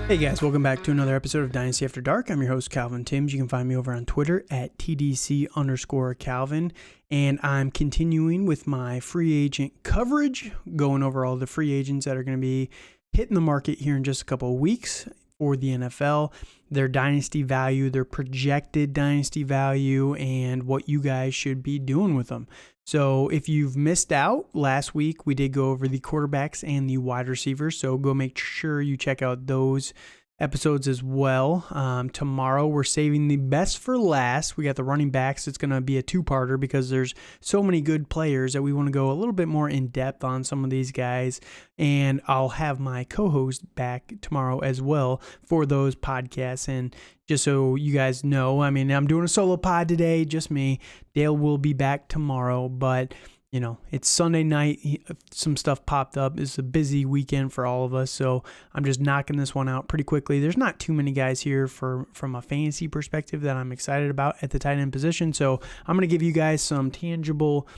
Hey guys, welcome back to another episode of Dynasty After Dark. I'm your host, Calvin Timms. You can find me over on Twitter at TDC_Calvin. And I'm continuing with my free agent coverage, going over all the free agents that are going to be hitting the market here in just a couple of weeks for the NFL, their dynasty value, their projected dynasty value, and what you guys should be doing with them. So if you've missed out, last week we did go over the quarterbacks and the wide receivers, so go make sure you check out those episodes as well. Tomorrow we're saving the best for last. We got the running backs. It's going to be a two-parter because there's so many good players that we want to go a little bit more in depth on some of these guys, and I'll have my co-host back tomorrow as well for those podcasts. And just so you guys know, I mean, I'm doing a solo pod today, just me. Dale will be back tomorrow, but you know, it's Sunday night. Some stuff popped up. It's a busy weekend for all of us, so I'm just knocking this one out pretty quickly. There's not too many guys here from a fantasy perspective that I'm excited about at the tight end position, so I'm going to give you guys some tangible,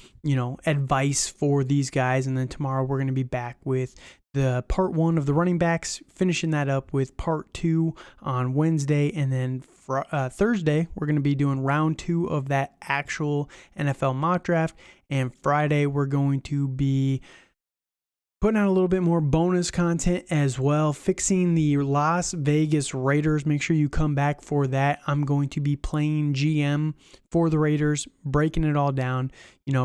advice for these guys, and then tomorrow we're going to be back with the part one of the running backs, finishing that up with part two on Wednesday, and then Thursday, we're going to be doing round two of that actual NFL mock draft. And Friday, we're going to be putting out a little bit more bonus content as well, fixing the Las Vegas Raiders. Make sure you come back for that. I'm going to be playing GM for the Raiders, breaking it all down,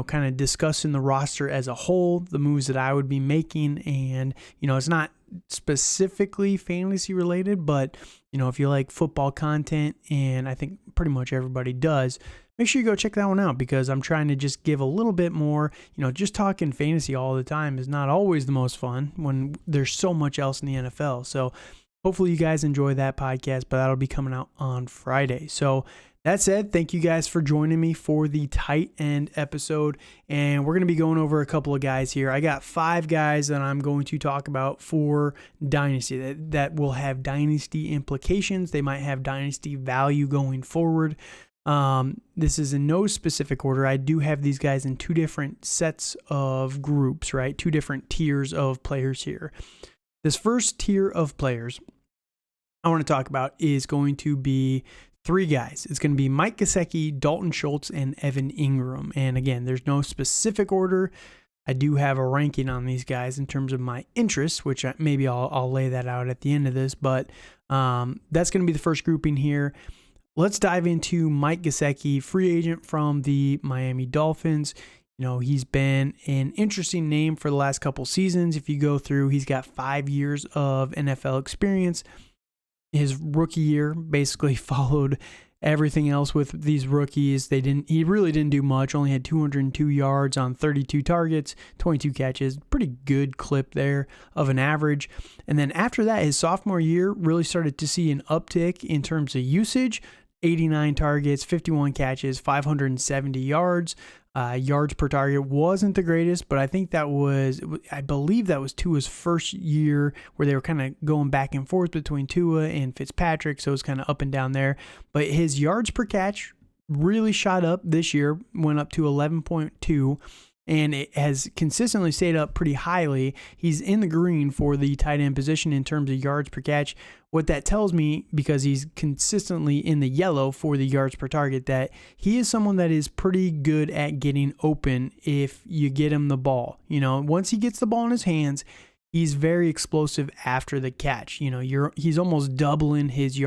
kind of discussing the roster as a whole, the moves that I would be making. And, it's not specifically fantasy related, but, if you like football content, and I think pretty much everybody does, make sure you go check that one out because I'm trying to just give a little bit more, just talking fantasy all the time is not always the most fun when there's so much else in the NFL. So hopefully you guys enjoy that podcast, but that'll be coming out on Friday. So that said, thank you guys for joining me for the tight end episode, and we're going to be going over a couple of guys here. I got 5 guys that I'm going to talk about for Dynasty that will have Dynasty implications. They might have Dynasty value going forward. This is in no specific order. I do have these guys in 2 different sets of groups, right? 2 different tiers of players here. This first tier of players I want to talk about is going to be 3 guys. It's going to be Mike Gesicki, Dalton Schultz, and Evan Ingram. And again, there's no specific order. I do have a ranking on these guys in terms of my interests, which maybe I'll lay that out at the end of this. But that's going to be the first grouping here. Let's dive into Mike Gesicki, free agent from the Miami Dolphins. He's been an interesting name for the last couple seasons. If you go through, he's got 5 years of NFL experience. His rookie year basically followed everything else with these rookies. He really didn't do much, only had 202 yards on 32 targets, 22 catches, pretty good clip there of an average. And then after that, his sophomore year really started to see an uptick in terms of usage, 89 targets, 51 catches, 570 yards. Yards per target wasn't the greatest, but I believe that was Tua's first year where they were kind of going back and forth between Tua and Fitzpatrick, so it was kind of up and down there. But his yards per catch really shot up this year, went up to 11.2, and it has consistently stayed up pretty highly. He's in the green for the tight end position in terms of yards per catch. What that tells me, because he's consistently in the yellow for the yards per target, that he is someone that is pretty good at getting open if you get him the ball. Once he gets the ball in his hands, he's very explosive after the catch. He's almost doubling his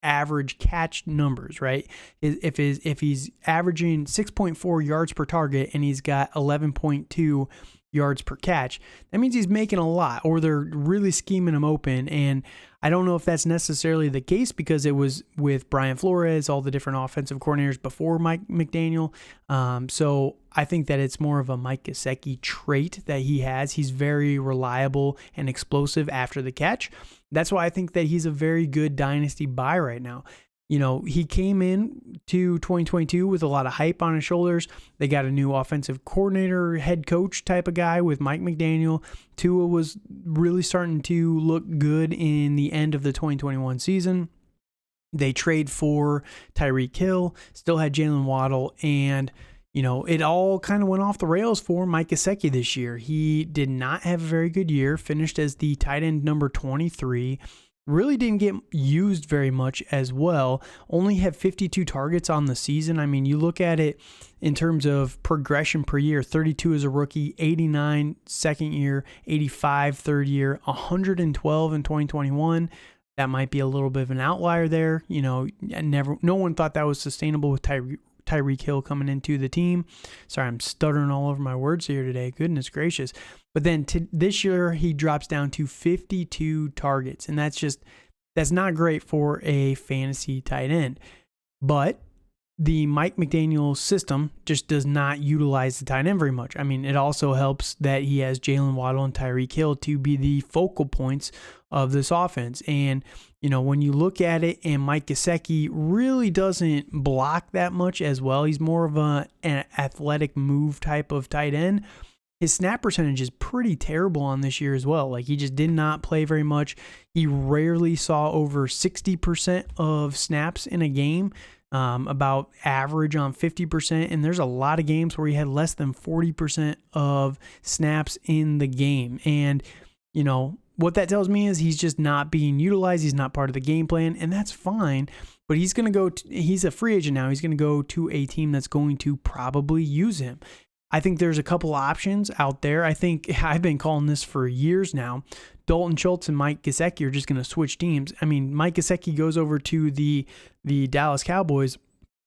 average catch numbers, right? If he's averaging 6.4 yards per target and he's got 11.2 yards per catch, that means he's making a lot, or they're really scheming him open. And I don't know if that's necessarily the case because it was with Brian Flores, all the different offensive coordinators before Mike McDaniel. So I think that it's more of a Mike Gesicki trait that he has. He's very reliable and explosive after the catch. That's why I think that he's a very good dynasty buy right now. He came in to 2022 with a lot of hype on his shoulders. They got a new offensive coordinator, head coach type of guy with Mike McDaniel. Tua was really starting to look good in the end of the 2021 season. They trade for Tyreek Hill, still had Jalen Waddle, and it all kind of went off the rails for Mike Gesicki this year. He did not have a very good year, finished as the tight end number 23. really didn't get used very much as well. Only had 52 targets on the season. I mean, you look at it in terms of progression per year, 32 as a rookie, 89 second year, 85 third year, 112 in 2021. That might be a little bit of an outlier there. No one thought that was sustainable with Tyreek Hill coming into the team. Sorry, I'm stuttering all over my words here today. Goodness gracious. But then this year, he drops down to 52 targets. And that's not great for a fantasy tight end. But the Mike McDaniel system just does not utilize the tight end very much. I mean, it also helps that he has Jalen Waddle and Tyreek Hill to be the focal points of this offense. And, when you look at it, and Mike Gesicki really doesn't block that much as well. He's more of an athletic move type of tight end. His snap percentage is pretty terrible on this year as well. Like, he just did not play very much. He rarely saw over 60% of snaps in a game, about average on 50%. And there's a lot of games where he had less than 40% of snaps in the game. And, what that tells me is he's just not being utilized. He's not part of the game plan, and that's fine. But he's going to he's a free agent now. He's going to go to a team that's going to probably use him. I think there's a couple options out there. I think I've been calling this for years now. Dalton Schultz and Mike Gesicki are just going to switch teams. I mean, Mike Gesicki goes over to the Dallas Cowboys,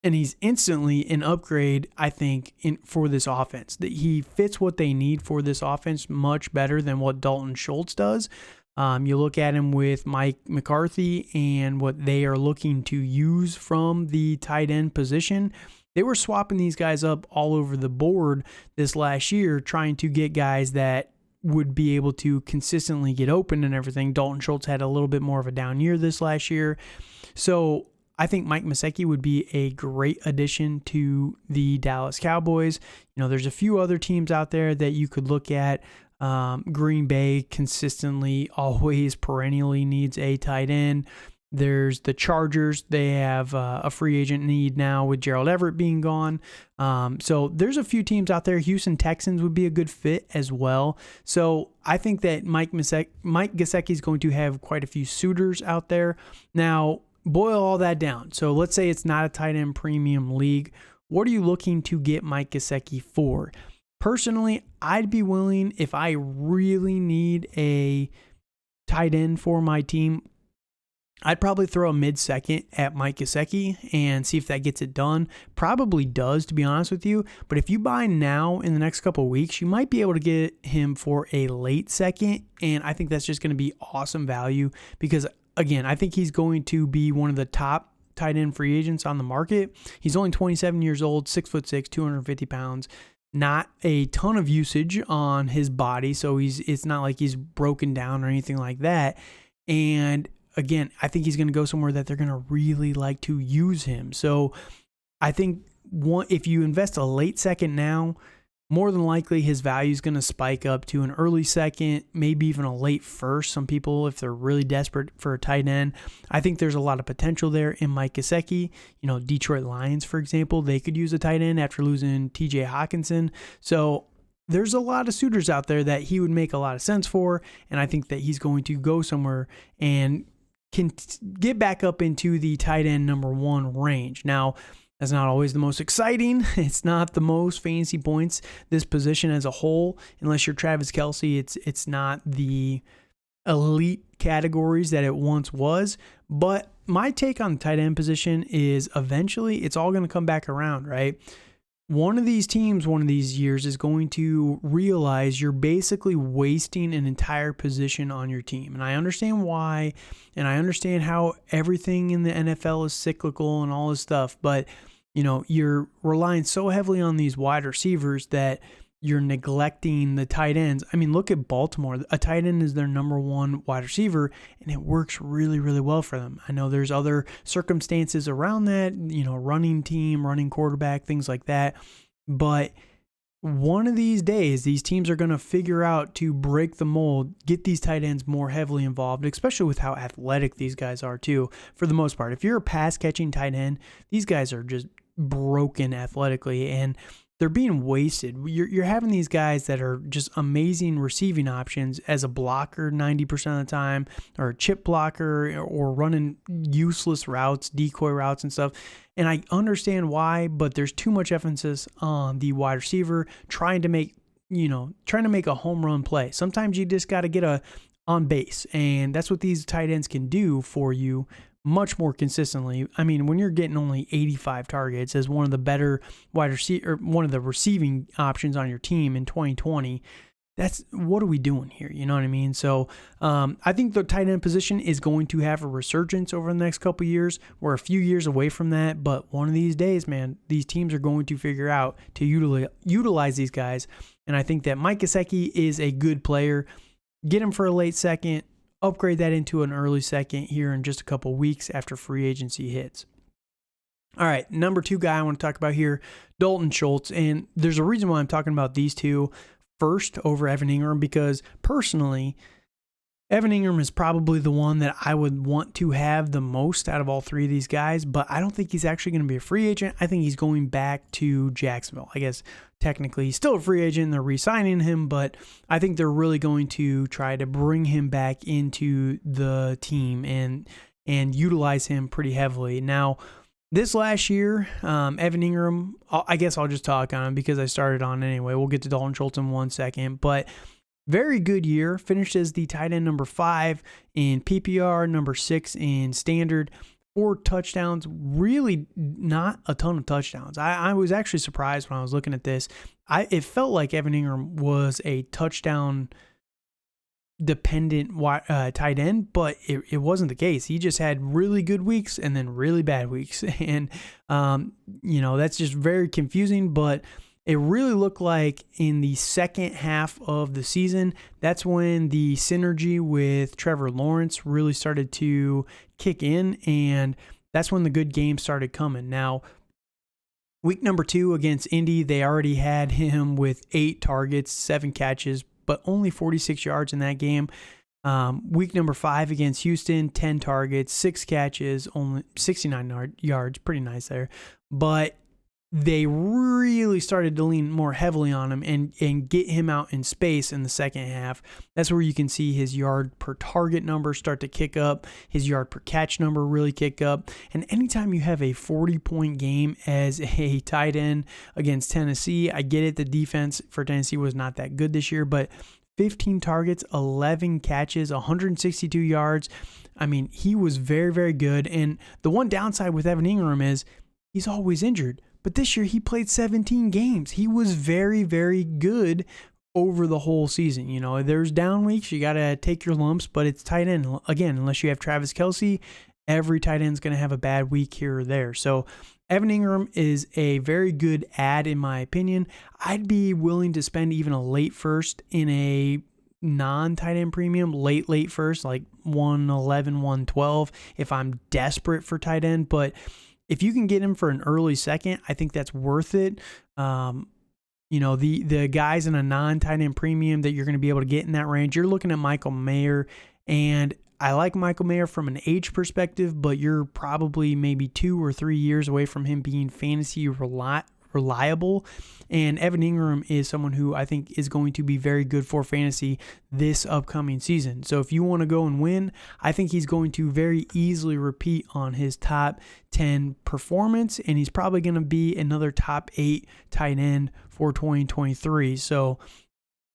and he's instantly an upgrade, I think, for this offense. That he fits what they need for this offense much better than what Dalton Schultz does. You look at him with Mike McCarthy and what they are looking to use from the tight end position. They were swapping these guys up all over the board this last year, trying to get guys that would be able to consistently get open and everything. Dalton Schultz had a little bit more of a down year this last year. So I think Mike Gesicki would be a great addition to the Dallas Cowboys. There's a few other teams out there that you could look at. Green Bay consistently, always, perennially needs a tight end. There's the Chargers. They have a free agent need now with Gerald Everett being gone. So there's a few teams out there. Houston Texans would be a good fit as well. So I think that Mike Gesicki is going to have quite a few suitors out there. Now, boil all that down. So let's say it's not a tight end premium league. What are you looking to get Mike Gesicki for? Personally, I'd be willing, if I really need a tight end for my team, I'd probably throw a mid-second at Mike Gesicki and see if that gets it done. Probably does, to be honest with you. But if you buy now in the next couple of weeks, you might be able to get him for a late second. And I think that's just going to be awesome value because, again, I think he's going to be one of the top tight end free agents on the market. He's only 27 years old, 6'6", 250 pounds. Not a ton of usage on his body, so it's not like he's broken down or anything like that. And again, I think he's going to go somewhere that they're going to really like to use him. So I think if you invest a late second now, more than likely his value is going to spike up to an early second, maybe even a late first. Some people, if they're really desperate for a tight end, I think there's a lot of potential there in Mike Gesicki. Detroit Lions, for example, they could use a tight end after losing TJ Hawkinson. So there's a lot of suitors out there that he would make a lot of sense for, and I think that he's going to go somewhere and can get back up into the tight end number one range. Now, that's not always the most exciting. It's not the most fantasy points. This position as a whole, unless you're Travis Kelce, it's not the elite categories that it once was. But my take on the tight end position is eventually it's all going to come back around, right? One of these teams, one of these years is going to realize you're basically wasting an entire position on your team. And I understand why, and I understand how everything in the NFL is cyclical and all this stuff, but you're relying so heavily on these wide receivers that you're neglecting the tight ends. I mean, look at Baltimore. A tight end is their number one wide receiver, and it works really, really well for them. I know there's other circumstances around that, running team, running quarterback, things like that. But one of these days, these teams are going to figure out to break the mold, get these tight ends more heavily involved, especially with how athletic these guys are too, for the most part. If you're a pass-catching tight end, these guys are just broken athletically. And they're being wasted. You're having these guys that are just amazing receiving options as a blocker 90% of the time, or a chip blocker, or running useless routes, decoy routes and stuff. And I understand why, but there's too much emphasis on the wide receiver trying to make a home run play. Sometimes you just got to get on base, and that's what these tight ends can do for you much more consistently. I mean, when you're getting only 85 targets as one of the better wide receiver, or one of the receiving options on your team in 2020, that's what are we doing here? You know what I mean? So I think the tight end position is going to have a resurgence over the next couple of years. We're a few years away from that, but one of these days, man, these teams are going to figure out to utilize these guys. And I think that Mike Gesicki is a good player. Get him for a late second, upgrade that into an early second here in just a couple weeks after free agency hits. All right, number 2 guy I want to talk about here, Dalton Schultz. And there's a reason why I'm talking about these two first over Evan Ingram, because personally, Evan Ingram is probably the one that I would want to have the most out of all 3 of these guys, but I don't think he's actually going to be a free agent. I think he's going back to Jacksonville. I guess technically he's still a free agent. They're re-signing him, but I think they're really going to try to bring him back into the team and utilize him pretty heavily. Now, this last year, Evan Ingram, I guess I'll just talk on him because I started on anyway. We'll get to Dalton Schultz in 1 second, but very good year. Finished as the tight end number 5 in PPR, number 6 in standard. 4 touchdowns, really not a ton of touchdowns. I was actually surprised when I was looking at this. It felt like Evan Ingram was a touchdown dependent tight end, but it wasn't the case. He just had really good weeks and then really bad weeks. And, that's just very confusing, but it really looked like in the second half of the season, that's when the synergy with Trevor Lawrence really started to kick in, and that's when the good games started coming. Now, week number 2 against Indy, they already had him with 8 targets, 7 catches, but only 46 yards in that game. Week number 5 against Houston, 10 targets, 6 catches, only 69 yards, pretty nice there. But they really started to lean more heavily on him and get him out in space in the second half. That's where you can see his yard per target number start to kick up, his yard per catch number really kick up. And anytime you have a 40-point game as a tight end against Tennessee, I get it, the defense for Tennessee was not that good this year, but 15 targets, 11 catches, 162 yards. I mean, he was very, very good. And the one downside with Evan Ingram is he's always injured. But this year he played 17 games. He was very, very good over the whole season. There's down weeks. You got to take your lumps, but it's tight end. Again, unless you have Travis Kelce, every tight end's going to have a bad week here or there. So Evan Ingram is a very good add in my opinion. I'd be willing to spend even a late first in a non-tight end premium, late first, like 111, 112 if I'm desperate for tight end. But if you can get him for an early second, I think that's worth it. The guys in a non-tight end premium that you're going to be able to get in that range, you're looking at Michael Mayer, and I like Michael Mayer from an age perspective, but you're probably maybe 2 or 3 years away from him being fantasy reliable. And Evan Ingram is someone who I think is going to be very good for fantasy this upcoming season. So if you want to go and win, I think he's going to very easily repeat on his top 10 performance, and he's probably going to be another top 8 tight end for 2023. So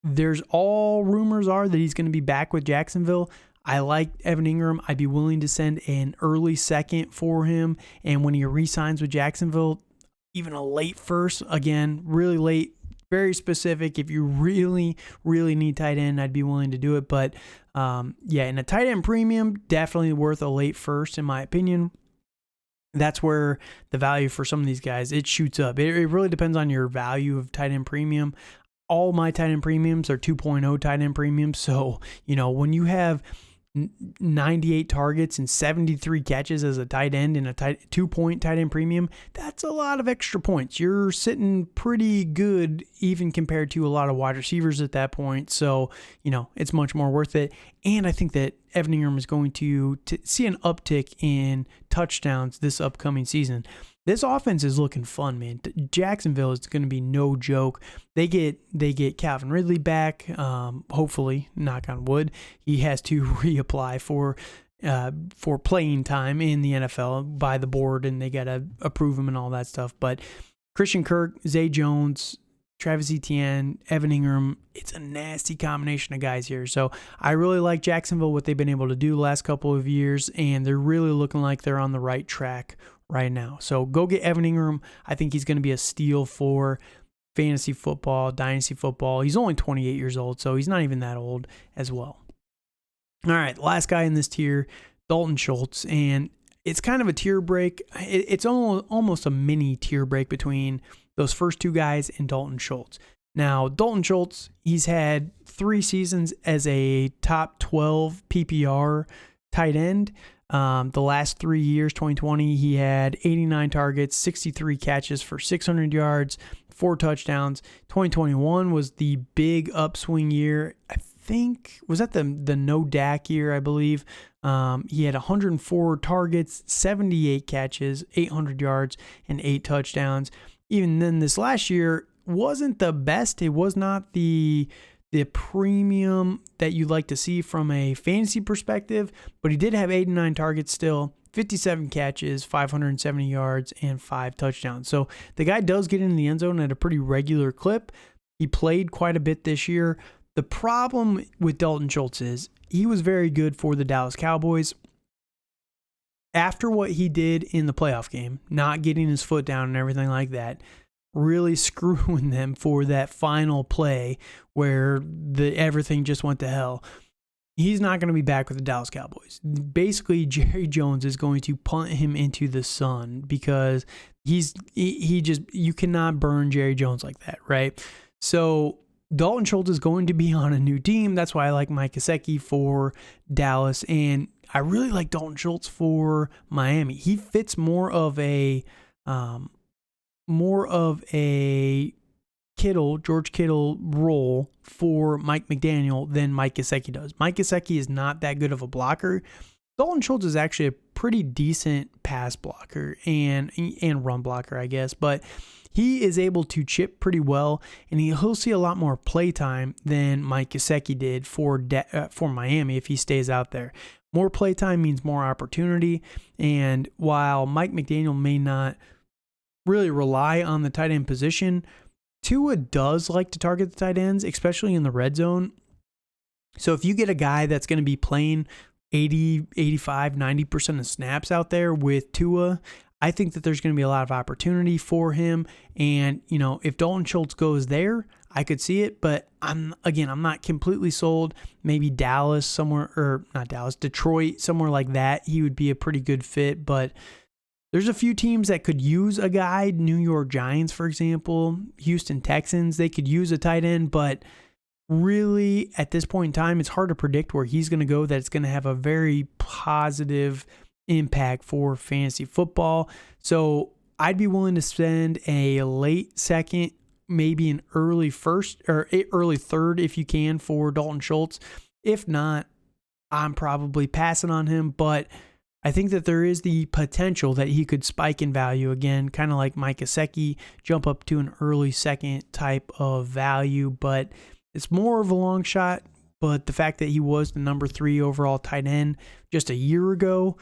there's all rumors are that he's going to be back with Jacksonville. I like Evan Ingram. I'd be willing to send an early second for him. And when he re-signs with Jacksonville, even a late first, again, really late, very specific. If you really, really need tight end, I'd be willing to do it. But in a tight end premium, definitely worth a late first, in my opinion. That's where the value for some of these guys, it shoots up. It really depends on your value of tight end premium. All my tight end premiums are 2.0 tight end premiums. So, when you have 98 targets and 73 catches as a tight end in a 2-point tight end premium, that's a lot of extra points. You're sitting pretty good even compared to a lot of wide receivers at that point. So, it's much more worth it. And I think that Evan Ingram is going to see an uptick in touchdowns this upcoming season. This offense is looking fun, man. Jacksonville is going to be no joke. They get Calvin Ridley back. Hopefully, knock on wood, he has to reapply for playing time in the NFL by the board, and they got to approve him and all that stuff. But Christian Kirk, Zay Jones, Travis Etienne, Evan Ingram, it's a nasty combination of guys here. So I really like Jacksonville, what they've been able to do the last couple of years, and they're really looking like they're on the right track right now. So go get Evan Ingram. I think he's going to be a steal for fantasy football, dynasty football. He's only 28 years old, so he's not even that old as well. All right, last guy in this tier, Dalton Schultz, and it's kind of a tier break. It's almost a mini tier break between those first two guys and Dalton Schultz. Now, Dalton Schultz, he's had 3 seasons as a top 12 PPR tight end. The last 3 years, 2020, he had 89 targets, 63 catches for 600 yards, 4 touchdowns. 2021 was the big upswing year. I think, was that the no Dak year, I believe. He had 104 targets, 78 catches, 800 yards, and 8 touchdowns. Even then, this last year wasn't the best. It was not the premium that you'd like to see from a fantasy perspective, but he did have 89 targets still, 57 catches, 570 yards, and 5 touchdowns. So the guy does get into the end zone at a pretty regular clip. He played quite a bit this year. The problem with Dalton Schultz is he was very good for the Dallas Cowboys. After what he did in the playoff game, not getting his foot down and everything like that, really screwing them for that final play where everything just went to hell. He's not going to be back with the Dallas Cowboys. Basically, Jerry Jones is going to punt him into the sun because you cannot burn Jerry Jones like that, right? So Dalton Schultz is going to be on a new team. That's why I like Mike Gesicki for Dallas, and I really like Dalton Schultz for Miami. He fits more of a George Kittle role for Mike McDaniel than Mike Gesicki does. Mike Gesicki is not that good of a blocker. Dalton Schultz is actually a pretty decent pass blocker and run blocker, I guess, but he is able to chip pretty well, and he'll see a lot more play time than Mike Gesicki did for Miami if he stays out there. More play time means more opportunity, and while Mike McDaniel may not really rely on the tight end position, Tua does like to target the tight ends, especially in the red zone. So if you get a guy that's going to be playing 80, 85, 90% of snaps out there with Tua, I think that there's going to be a lot of opportunity for him. And, if Dalton Schultz goes there, I could see it, but I'm not completely sold. Maybe Dallas somewhere, or not Dallas, Detroit, somewhere like that. He would be a pretty good fit, but there's a few teams that could use a guy. New York Giants, for example, Houston Texans, they could use a tight end, but really at this point in time, it's hard to predict where he's going to go, that it's going to have a very positive impact for fantasy football. So I'd be willing to spend a late second, maybe an early first or early third if you can for Dalton Schultz. If not, I'm probably passing on him, but I think that there is the potential that he could spike in value again, kind of like Mike Gesicki, jump up to an early second type of value, but it's more of a long shot. But the fact that he was the number 3 overall tight end just a year ago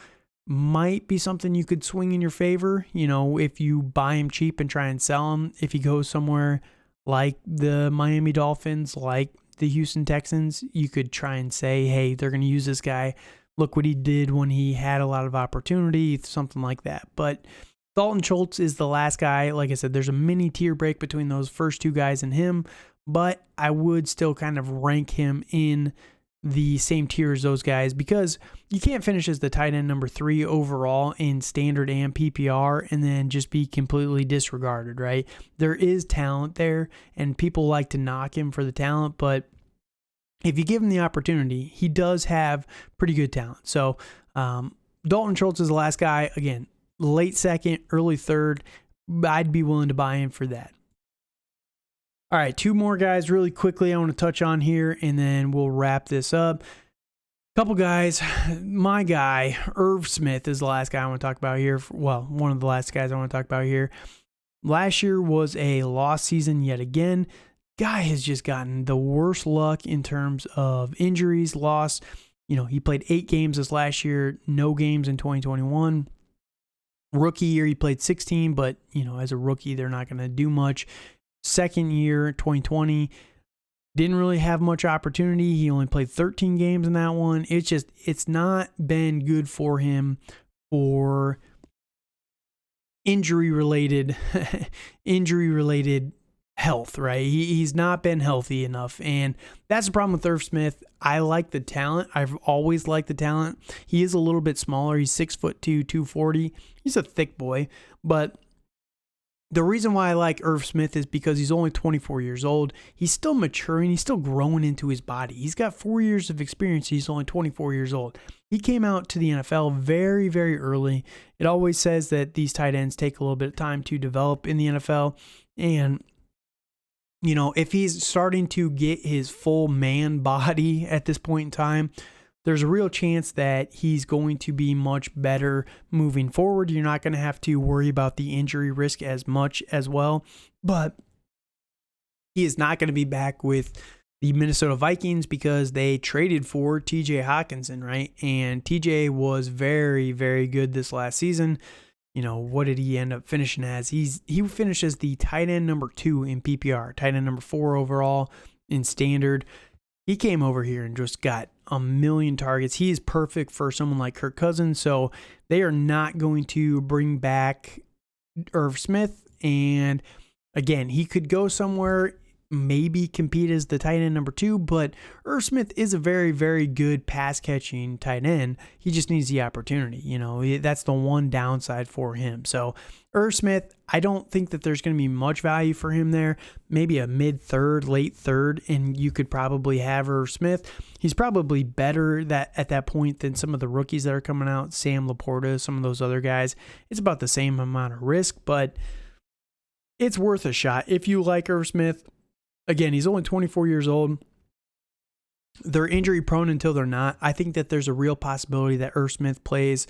might be something you could swing in your favor. If you buy him cheap and try and sell him, if he goes somewhere like the Miami Dolphins, like the Houston Texans, you could try and say, hey, they're going to use this guy. Look what he did when he had a lot of opportunity, something like that. But Dalton Schultz is the last guy. Like I said, there's a mini tier break between those first 2 guys and him, but I would still kind of rank him in the same tier as those guys because you can't finish as the tight end number 3 overall in standard and PPR and then just be completely disregarded, right? There is talent there, and people like to knock him for the talent, but if you give him the opportunity, he does have pretty good talent. So Dalton Schultz is the last guy. Again, late second, early third. I'd be willing to buy in for that. All right, 2 more guys really quickly I want to touch on here, and then we'll wrap this up. Couple guys. My guy, Irv Smith, is the last guy I want to talk about here. Well, one of the last guys I want to talk about here. Last year was a lost season yet again. Guy has just gotten the worst luck in terms of injuries, loss. He played 8 games this last year, no games in 2021. Rookie year, he played 16, but, as a rookie, they're not going to do much. Second year, 2020, didn't really have much opportunity. He only played 13 games in that one. It's not been good for him for injury-related health, right? He's not been healthy enough, and that's the problem with Irv Smith. I like the talent. I've always liked the talent. He is a little bit smaller. He's 6'2", 240. He's a thick boy, but the reason why I like Irv Smith is because he's only 24 years old. He's still maturing. He's still growing into his body. He's got 4 years of experience. He's only 24 years old. He came out to the NFL very, very early. It always says that these tight ends take a little bit of time to develop in the NFL. And, if he's starting to get his full man body at this point in time, there's a real chance that he's going to be much better moving forward. You're not going to have to worry about the injury risk as much as well. But he is not going to be back with the Minnesota Vikings because they traded for TJ Hawkinson, right? And TJ was very, very good this last season. What did he end up finishing as? He finished as the tight end number 2 in PPR, tight end number 4 overall in standard. He came over here and just got a million targets. He is perfect for someone like Kirk Cousins, so they are not going to bring back Irv Smith. And again, he could go somewhere, maybe compete as the tight end number 2, but Irv Smith is a very, very good pass-catching tight end. He just needs the opportunity. That's the one downside for him. So Irv Smith, I don't think that there's going to be much value for him there. Maybe a mid-third, late third, and you could probably have Irv Smith. He's probably better at that point than some of the rookies that are coming out, Sam Laporta, some of those other guys. It's about the same amount of risk, but it's worth a shot. If you like Irv Smith, again, he's only 24 years old. They're injury prone until they're not. I think that there's a real possibility that Irv Smith plays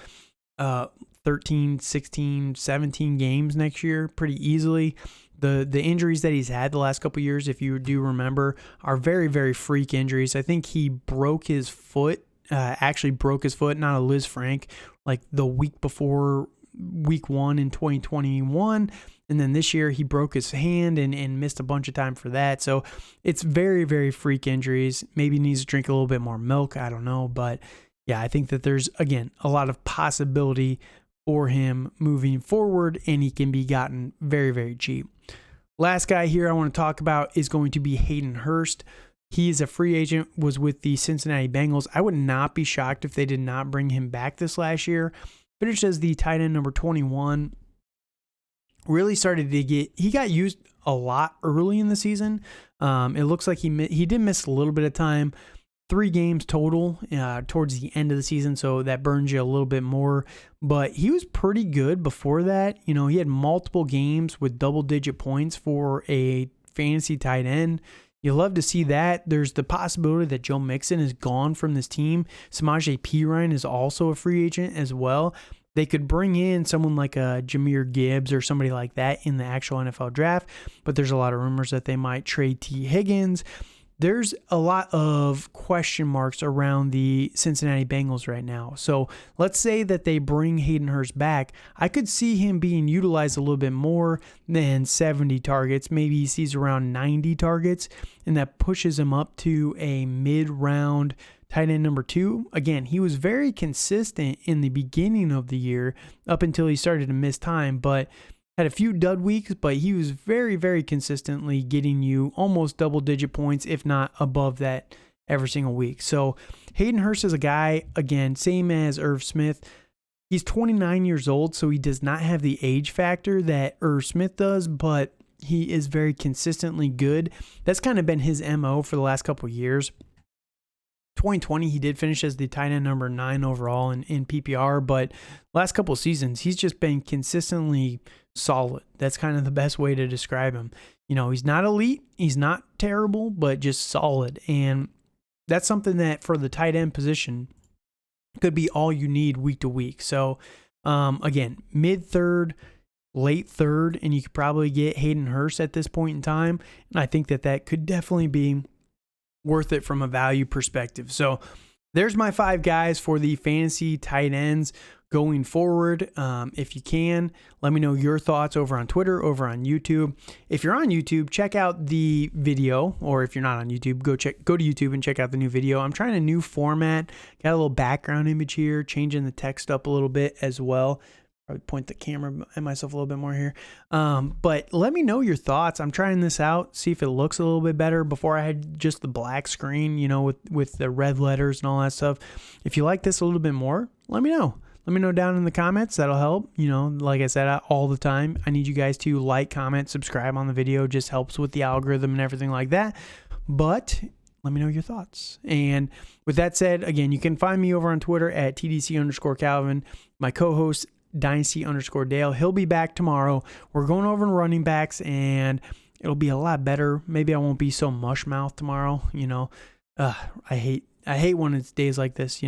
13, 16, 17 games next year pretty easily. The injuries that he's had the last couple of years, if you do remember, are very, very freak injuries. I think he broke his foot, not a Liz Frank, like the week before week 1 in 2021. And then this year he broke his hand and missed a bunch of time for that. So it's very, very freak injuries. Maybe he needs to drink a little bit more milk. I don't know. But yeah, I think that there's, again, a lot of possibility for him moving forward, and he can be gotten very, very cheap. Last guy here I want to talk about is going to be Hayden Hurst. He is a free agent, was with the Cincinnati Bengals. I would not be shocked if they did not bring him back this last year. Finished as the tight end number 21. Really started to he got used a lot early in the season. It looks like he did miss a little bit of time. 3 games total towards the end of the season, so that burns you a little bit more. But he was pretty good before that. He had multiple games with double-digit points for a fantasy tight end. You love to see that. There's the possibility that Joe Mixon is gone from this team. Samaje Perine is also a free agent as well. They could bring in someone like a Jahmyr Gibbs or somebody like that in the actual NFL draft, but there's a lot of rumors that they might trade T. Higgins. There's a lot of question marks around the Cincinnati Bengals right now. So let's say that they bring Hayden Hurst back. I could see him being utilized a little bit more than 70 targets. Maybe he sees around 90 targets, and that pushes him up to a mid-round tight end number 2. Again, he was very consistent in the beginning of the year up until he started to miss time, but had a few dud weeks, but he was very, very consistently getting you almost double-digit points, if not above that, every single week. So Hayden Hurst is a guy, again, same as Irv Smith. He's 29 years old, so he does not have the age factor that Irv Smith does, but he is very consistently good. That's kind of been his MO for the last couple of years. 2020, he did finish as the tight end number 9 overall in PPR, but last couple of seasons, he's just been consistently solid. That's kind of the best way to describe him. He's not elite, he's not terrible, but just solid. And that's something that for the tight end position could be all you need week to week. So again, mid third, late third, and you could probably get Hayden Hurst at this point in time. And I think that could definitely be worth it from a value perspective. So there's my 5 guys for the fantasy tight ends going forward. If you can, let me know your thoughts over on Twitter, over on YouTube. If you're on YouTube, check out the video, or if you're not on YouTube, go to YouTube and check out the new video. I'm trying a new format, got a little background image here, changing the text up a little bit as well. Probably point the camera at myself a little bit more here. But let me know your thoughts. I'm trying this out, see if it looks a little bit better. Before I had just the black screen, with the red letters and all that stuff. If you like this a little bit more, let me know. Let me know down in the comments. That'll help. Like I said, all the time, I need you guys to like, comment, subscribe on the video. Just helps with the algorithm and everything like that. But let me know your thoughts. And with that said, again, you can find me over on Twitter at TDC_Calvin. My co-host, Dynasty_Dale. He'll be back tomorrow. We're going over running backs, and it'll be a lot better. Maybe I won't be so mush mouth tomorrow. I hate when it's days like this.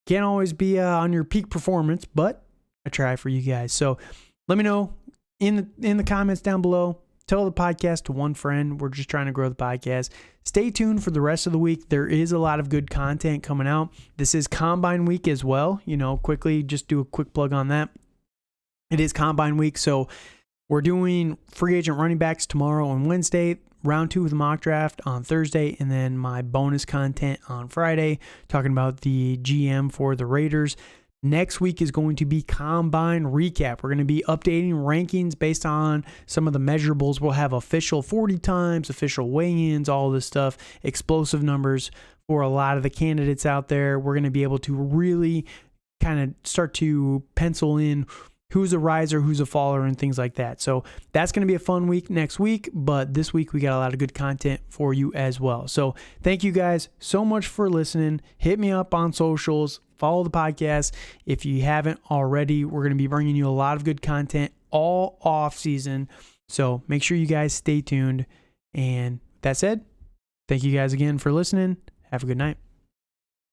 Can't always be on your peak performance, but I try for you guys. So let me know in the comments down below. Tell the podcast to one friend. We're just trying to grow the podcast. Stay tuned for the rest of the week. There is a lot of good content coming out. This is Combine Week as well. Quickly, just do a quick plug on that. It is Combine Week, so we're doing free agent running backs tomorrow and Wednesday, round 2 of the mock draft on Thursday, and then my bonus content on Friday, talking about the GM for the Raiders. Next week is going to be Combine Recap. We're going to be updating rankings based on some of the measurables. We'll have official 40 times, official weigh-ins, all this stuff, explosive numbers for a lot of the candidates out there. We're going to be able to really kind of start to pencil in who's a riser, who's a faller, and things like that. So that's going to be a fun week next week, but this week we got a lot of good content for you as well. So thank you guys so much for listening. Hit me up on socials. Follow the podcast. If you haven't already, we're going to be bringing you a lot of good content all off season. So make sure you guys stay tuned. And that said, thank you guys again for listening. Have a good night.